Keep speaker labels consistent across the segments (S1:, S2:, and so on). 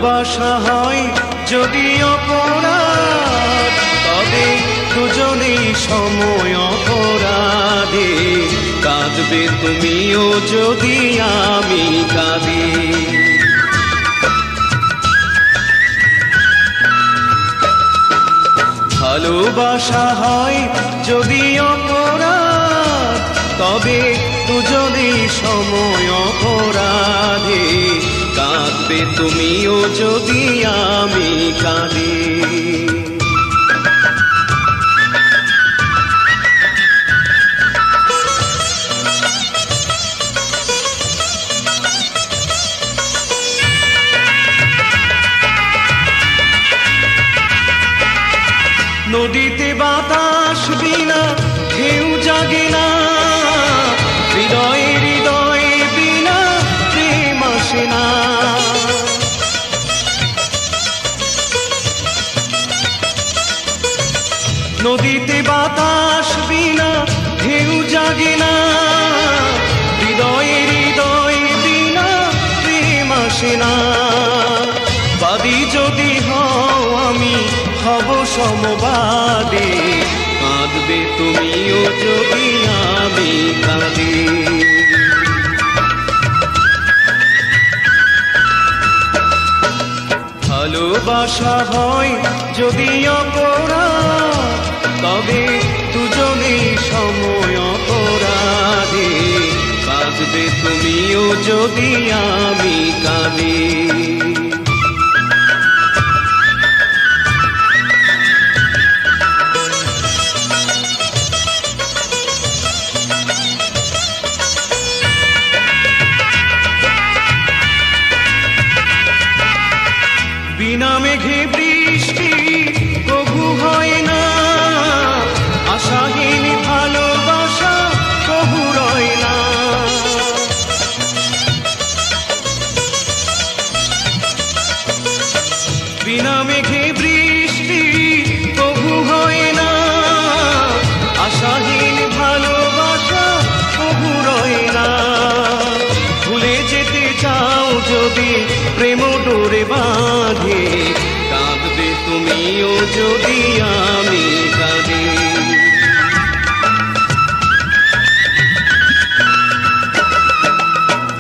S1: ভালোবাসা হয় যদি অপরাধ, তবে দুজনেই সময় অপরাধে। কাঁদবে তুমিও যদি আমি কাঁদি। ভালোবাসা হয় যদি অপরাধ, তবে দুজনেই সময় অপরাধে। কাঁদবে তুমিও যদি আমি কাঁদি। নদীতে বাতাস বিনা ঢেউ জাগে না, হৃদয়ে হৃদয়ে বিনা প্রেম আসে না। নদীতে বাতাস বিনা ঢেউ জাগে না, হৃদয়ে হৃদয়ে বিনা প্রেম আসে না। বাদী যদি হও আমি হব সমবাদী, কাঁদবে তুমিও যদি আমি কাঁদি। ভালোবাসা হয় যদি অপরাধ, তবে দুজনেই সময় অপরাধে। কাঁদবে তুমিও যদি আমি কাঁদি। বিনা মেঘে বৃষ্টি কভু হয় না, আশাহীন ভালোবাসা কভু রয় না। বিনা মেঘে বৃষ্টি কভু হয় না, আশাহীন ভালোবাসা কভু রয় না। ভুলে যেতে চাও যদি প্রেম ডোরে বাঁধে, কাঁদবে তুমিও যদি আমি কাঁদি।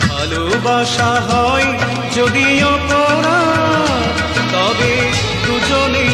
S1: ভালোবাসা হয় যদি অপরাধ, তবে দুজনে